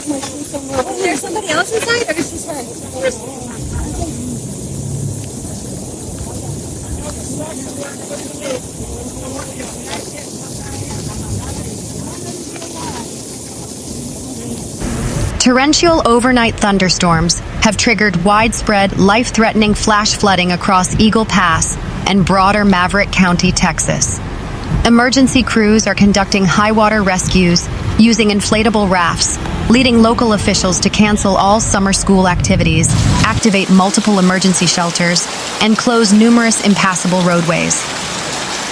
Is there somebody else inside, or is this her? Torrential overnight thunderstorms have triggered widespread, life-threatening flash flooding across Eagle Pass and broader Maverick County, Texas. Emergency crews are conducting high-water rescues using inflatable rafts, leading local officials to cancel all summer school activities, activate multiple emergency shelters, and close numerous impassable roadways.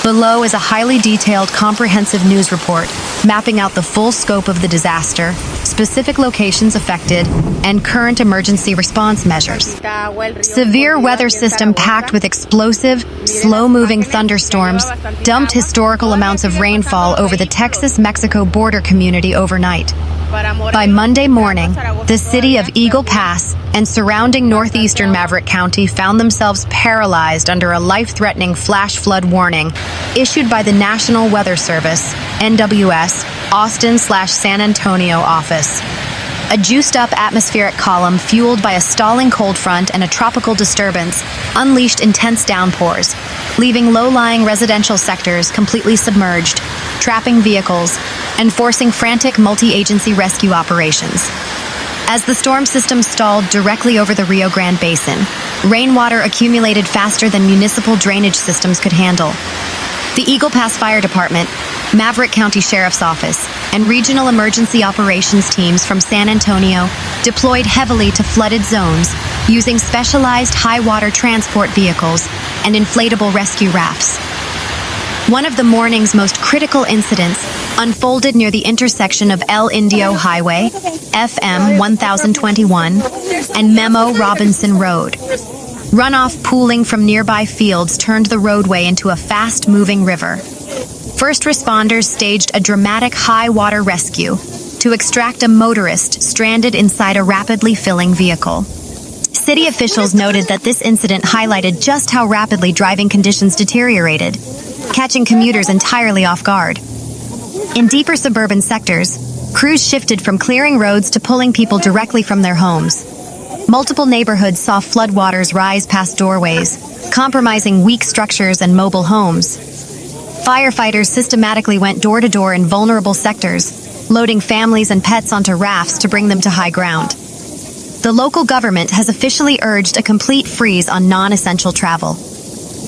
Below is a highly detailed, comprehensive news report mapping out the full scope of the disaster, specific locations affected, and current emergency response measures. Severe weather system packed with explosive, slow-moving thunderstorms dumped historical amounts of rainfall over the Texas-Mexico border community overnight. By Monday morning, the city of Eagle Pass and surrounding northeastern Maverick County found themselves paralyzed under a life-threatening flash flood warning issued by the National Weather Service, NWS, Austin/San Antonio office. A juiced-up atmospheric column fueled by a stalling cold front and a tropical disturbance unleashed intense downpours, leaving low-lying residential sectors completely submerged, trapping vehicles, and forcing frantic multi-agency rescue operations. As the storm system stalled directly over the Rio Grande Basin, rainwater accumulated faster than municipal drainage systems could handle. The Eagle Pass Fire Department, Maverick County Sheriff's Office, and regional emergency operations teams from San Antonio deployed heavily to flooded zones using specialized high-water transport vehicles and inflatable rescue rafts. One of the morning's most critical incidents unfolded near the intersection of El Indio Highway, FM 1021, and Memo Robinson Road. Runoff pooling from nearby fields turned the roadway into a fast-moving river. First responders staged a dramatic high-water rescue to extract a motorist stranded inside a rapidly filling vehicle. City officials noted that this incident highlighted just how rapidly driving conditions deteriorated, catching commuters entirely off guard. In deeper suburban sectors, crews shifted from clearing roads to pulling people directly from their homes. Multiple neighborhoods saw floodwaters rise past doorways, compromising weak structures and mobile homes. Firefighters systematically went door-to-door in vulnerable sectors, loading families and pets onto rafts to bring them to high ground. The local government has officially urged a complete freeze on non-essential travel.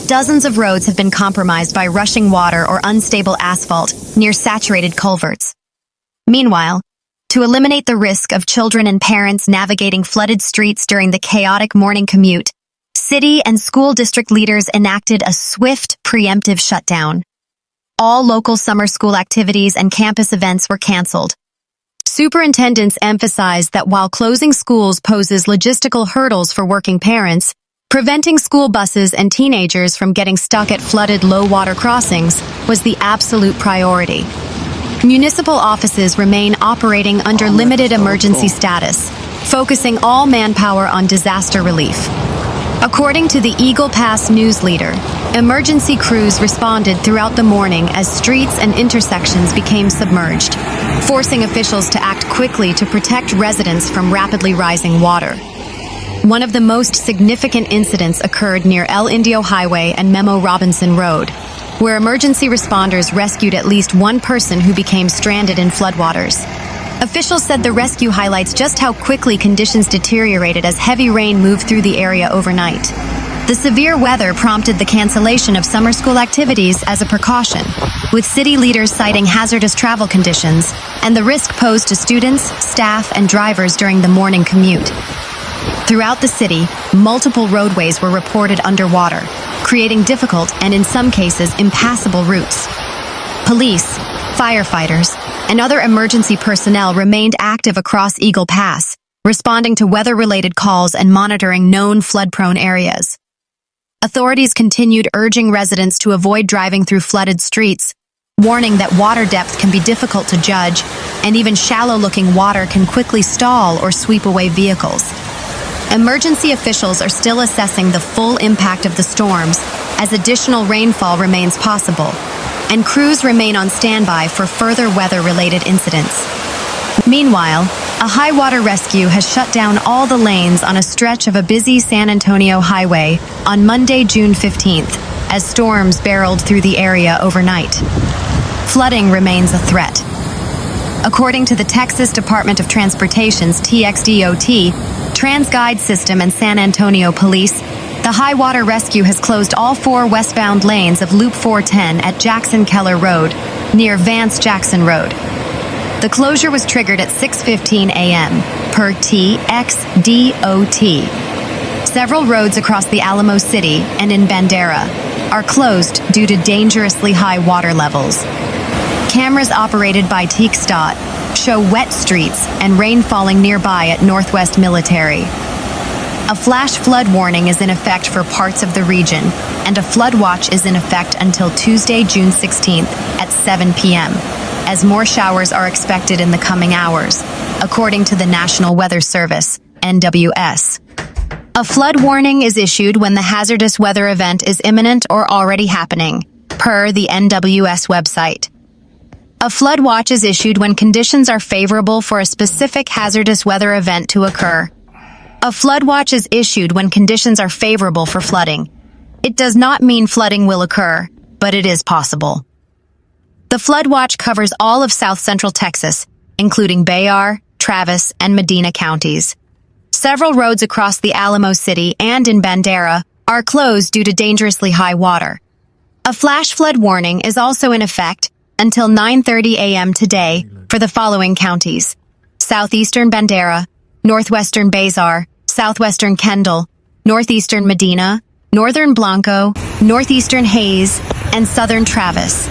Dozens of roads have been compromised by rushing water or unstable asphalt near saturated culverts. Meanwhile, to eliminate the risk of children and parents navigating flooded streets during the chaotic morning commute, city and school district leaders enacted a swift, preemptive shutdown. All local summer school activities and campus events were canceled. Superintendents emphasized that while closing schools poses logistical hurdles for working parents, preventing school buses and teenagers from getting stuck at flooded low-water crossings was the absolute priority. Municipal offices remain operating under limited emergency status, focusing all manpower on disaster relief. According to the Eagle Pass news leader, emergency crews responded throughout the morning as streets and intersections became submerged, forcing officials to act quickly to protect residents from rapidly rising water. One of the most significant incidents occurred near El Indio Highway and Memo Robinson Road, where emergency responders rescued at least one person who became stranded in floodwaters. Officials said the rescue highlights just how quickly conditions deteriorated as heavy rain moved through the area overnight. The severe weather prompted the cancellation of summer school activities as a precaution, with city leaders citing hazardous travel conditions and the risk posed to students, staff, and drivers during the morning commute. Throughout the city, multiple roadways were reported underwater, creating difficult and, in some cases, impassable routes. Police, firefighters, and other emergency personnel remained active across Eagle Pass, responding to weather-related calls and monitoring known flood-prone areas. Authorities continued urging residents to avoid driving through flooded streets, warning that water depth can be difficult to judge, and even shallow-looking water can quickly stall or sweep away vehicles. Emergency officials are still assessing the full impact of the storms as additional rainfall remains possible, and crews remain on standby for further weather-related incidents. Meanwhile, a high water rescue has shut down all the lanes on a stretch of a busy San Antonio highway on Monday, June 15th, as storms barreled through the area overnight. Flooding remains a threat. According to the Texas Department of Transportation's TxDOT, Transguide system and San Antonio Police, the high water rescue has closed all 4 westbound lanes of Loop 410 at Jackson Keller Road, near Vance Jackson Road. The closure was triggered at 6:15 a.m. per TxDOT. Several roads across the Alamo City and in Bandera are closed due to dangerously high water levels. Cameras operated by TxDOT show wet streets and rain falling nearby at Northwest Military. A flash flood warning is in effect for parts of the region, and a flood watch is in effect until Tuesday, June 16th at 7 p.m., as more showers are expected in the coming hours, according to the National Weather Service, NWS. A flood warning is issued when the hazardous weather event is imminent or already happening, per the NWS website. A flood watch is issued when conditions are favorable for a specific hazardous weather event to occur. A flood watch is issued when conditions are favorable for flooding. It does not mean flooding will occur, but it is possible. The flood watch covers all of south-central Texas, including Bexar, Travis, and Medina counties. Several roads across the Alamo City and in Bandera are closed due to dangerously high water. A flash flood warning is also in effect until 9:30 a.m. today for the following counties: southeastern Bandera, northwestern Bexar, southwestern Kendall, northeastern Medina, northern Blanco, northeastern Hayes, and southern Travis.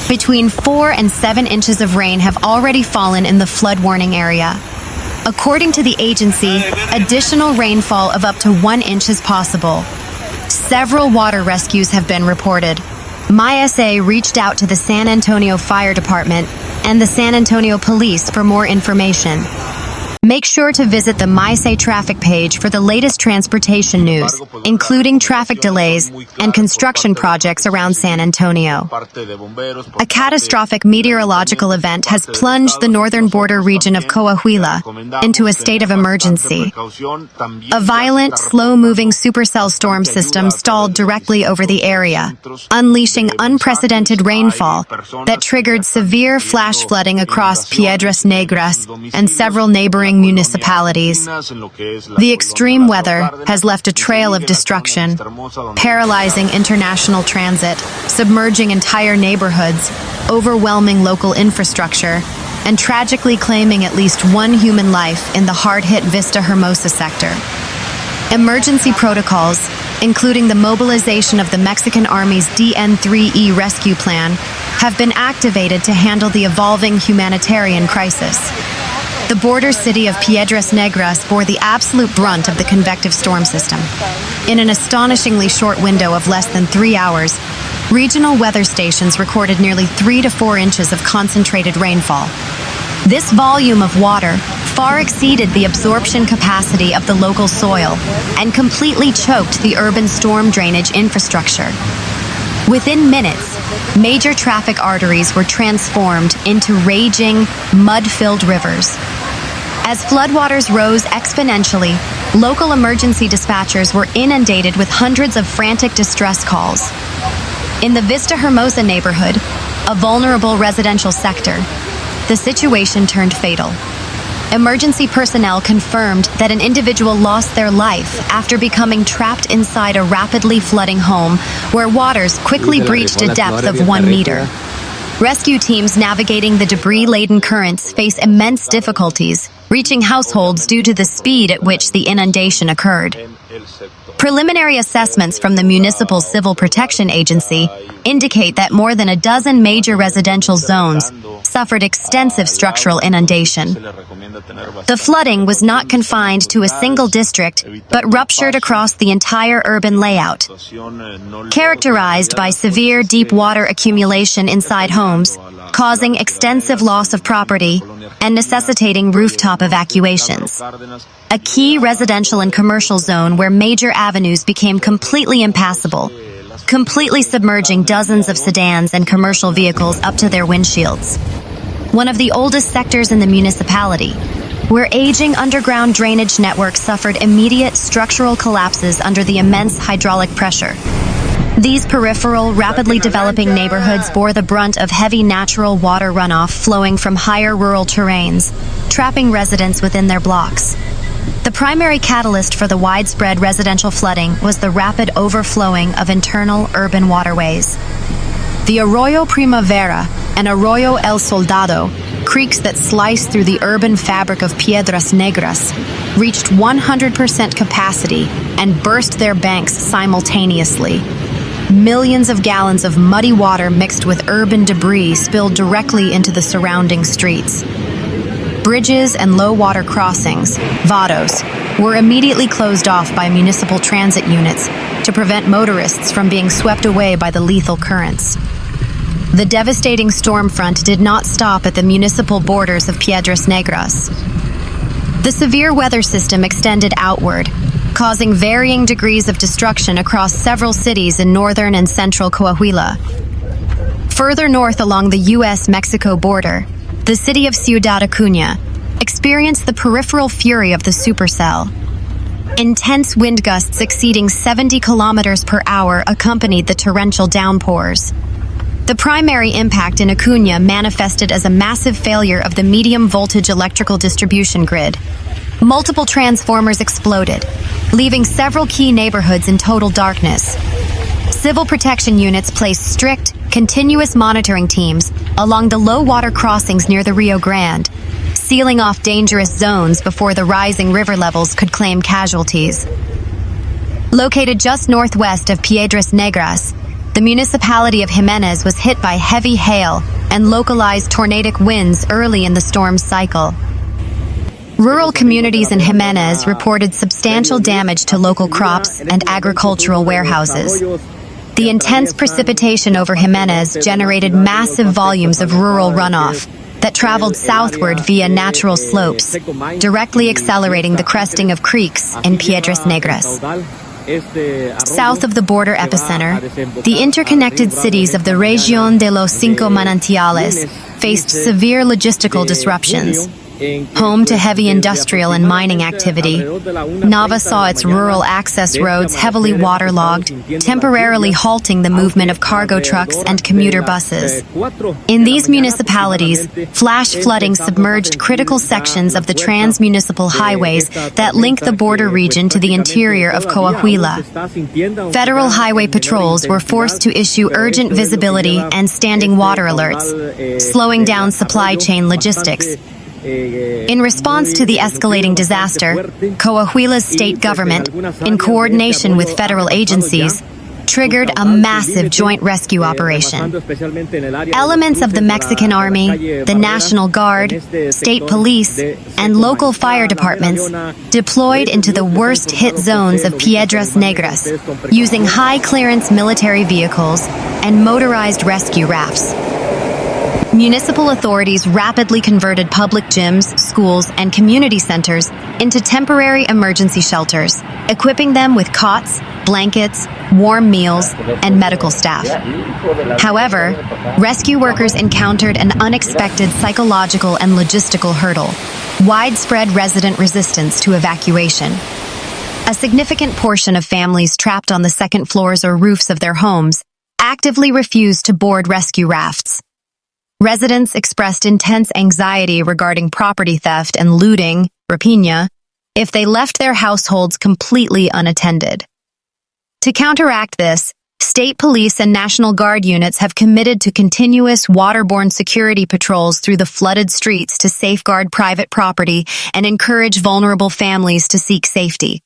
Between 4 and 7 inches of rain have already fallen in the flood warning area. According to the agency, additional rainfall of up to 1 inch is possible. Several water rescues have been reported. MySA reached out to the San Antonio Fire Department and the San Antonio Police for more information. Make sure to visit the MySA traffic page for the latest transportation news, including traffic delays and construction projects around San Antonio. A catastrophic meteorological event has plunged the northern border region of Coahuila into a state of emergency. A violent, slow-moving supercell storm system stalled directly over the area, unleashing unprecedented rainfall that triggered severe flash flooding across Piedras Negras and several neighboring municipalities. The extreme weather has left a trail of destruction, paralyzing international transit, submerging entire neighborhoods, overwhelming local infrastructure, and tragically claiming at least 1 human life in the hard-hit Vista Hermosa sector. Emergency protocols, including the mobilization of the Mexican Army's DN-3E rescue plan, have been activated to handle the evolving humanitarian crisis. The border city of Piedras Negras bore the absolute brunt of the convective storm system. In an astonishingly short window of less than 3 hours, regional weather stations recorded nearly 3 to 4 inches of concentrated rainfall. This volume of water far exceeded the absorption capacity of the local soil and completely choked the urban storm drainage infrastructure. Within minutes, major traffic arteries were transformed into raging, mud-filled rivers. As floodwaters rose exponentially, local emergency dispatchers were inundated with hundreds of frantic distress calls. In the Vista Hermosa neighborhood, a vulnerable residential sector, the situation turned fatal. Emergency personnel confirmed that an individual lost their life after becoming trapped inside a rapidly flooding home where waters quickly breached a depth of 1 meter. Rescue teams navigating the debris-laden currents face immense difficulties, reaching households due to the speed at which the inundation occurred. Preliminary assessments from the Municipal Civil Protection Agency indicate that more than a dozen major residential zones suffered extensive structural inundation. The flooding was not confined to a single district, but ruptured across the entire urban layout. Characterized by severe deep water accumulation inside homes, causing extensive loss of property and necessitating rooftop evacuations. A key residential and commercial zone where major avenues became completely impassable, completely submerging dozens of sedans and commercial vehicles up to their windshields. one of the oldest sectors in the municipality, where aging underground drainage networks suffered immediate structural collapses under the immense hydraulic pressure. These peripheral, rapidly developing neighborhoods bore the brunt of heavy natural water runoff flowing from higher rural terrains, trapping residents within their blocks. The primary catalyst for the widespread residential flooding was the rapid overflowing of internal urban waterways. The Arroyo Primavera and Arroyo El Soldado, creeks that slice through the urban fabric of Piedras Negras, reached 100% capacity and burst their banks simultaneously. Millions of gallons of muddy water mixed with urban debris spilled directly into the surrounding streets. Bridges and low-water crossings, vados, were immediately closed off by municipal transit units to prevent motorists from being swept away by the lethal currents. The devastating storm front did not stop at the municipal borders of Piedras Negras. The severe weather system extended outward, causing varying degrees of destruction across several cities in northern and central Coahuila. Further north along the U.S Mexico border, the city of Ciudad Acuña experienced the peripheral fury of the supercell. Intense wind gusts exceeding 70 kilometers per hour accompanied the torrential downpours. The primary impact in Acuña manifested as a massive failure of the medium-voltage electrical distribution grid. Multiple transformers exploded, leaving several key neighborhoods in total darkness. Civil protection units placed strict, continuous monitoring teams along the low-water crossings near the Rio Grande, sealing off dangerous zones before the rising river levels could claim casualties. Located just northwest of Piedras Negras, the municipality of Jimenez was hit by heavy hail and localized tornadic winds early in the storm's cycle. Rural communities in Jimenez reported substantial damage to local crops and agricultural warehouses. The intense precipitation over Jimenez generated massive volumes of rural runoff that traveled southward via natural slopes, directly accelerating the cresting of creeks in Piedras Negras. South of the border epicenter, the interconnected cities of the Región de los Cinco Manantiales faced severe logistical disruptions. Home to heavy industrial and mining activity, Nava saw its rural access roads heavily waterlogged, temporarily halting the movement of cargo trucks and commuter buses. In these municipalities, flash flooding submerged critical sections of the trans-municipal highways that link the border region to the interior of Coahuila. Federal highway patrols were forced to issue urgent visibility and standing water alerts, slowing down supply chain logistics. In response to the escalating disaster, Coahuila's state government, in coordination with federal agencies, triggered a massive joint rescue operation. Elements of the Mexican Army, the National Guard, state police, and local fire departments deployed into the worst-hit zones of Piedras Negras, using high-clearance military vehicles and motorized rescue rafts. Municipal authorities rapidly converted public gyms, schools, and community centers into temporary emergency shelters, equipping them with cots, blankets, warm meals, and medical staff. However, rescue workers encountered an unexpected psychological and logistical hurdle: widespread resident resistance to evacuation. A significant portion of families trapped on the second floors or roofs of their homes actively refused to board rescue rafts. Residents expressed intense anxiety regarding property theft and looting, rapiña, if they left their households completely unattended. To counteract this, state police and National Guard units have committed to continuous waterborne security patrols through the flooded streets to safeguard private property and encourage vulnerable families to seek safety.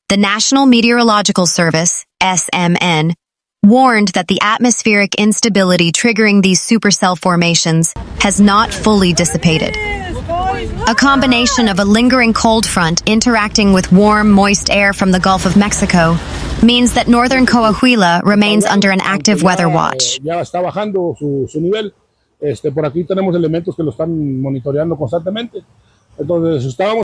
The National Meteorological Service, SMN, warned that the atmospheric instability triggering these supercell formations has not fully dissipated. A combination of a lingering cold front interacting with warm, moist air from the Gulf of Mexico means that northern Coahuila remains under an active weather watch. Ya está bajando su nivel. Por aquí tenemos elementos que lo están monitoreando constantemente. Entonces, estábamos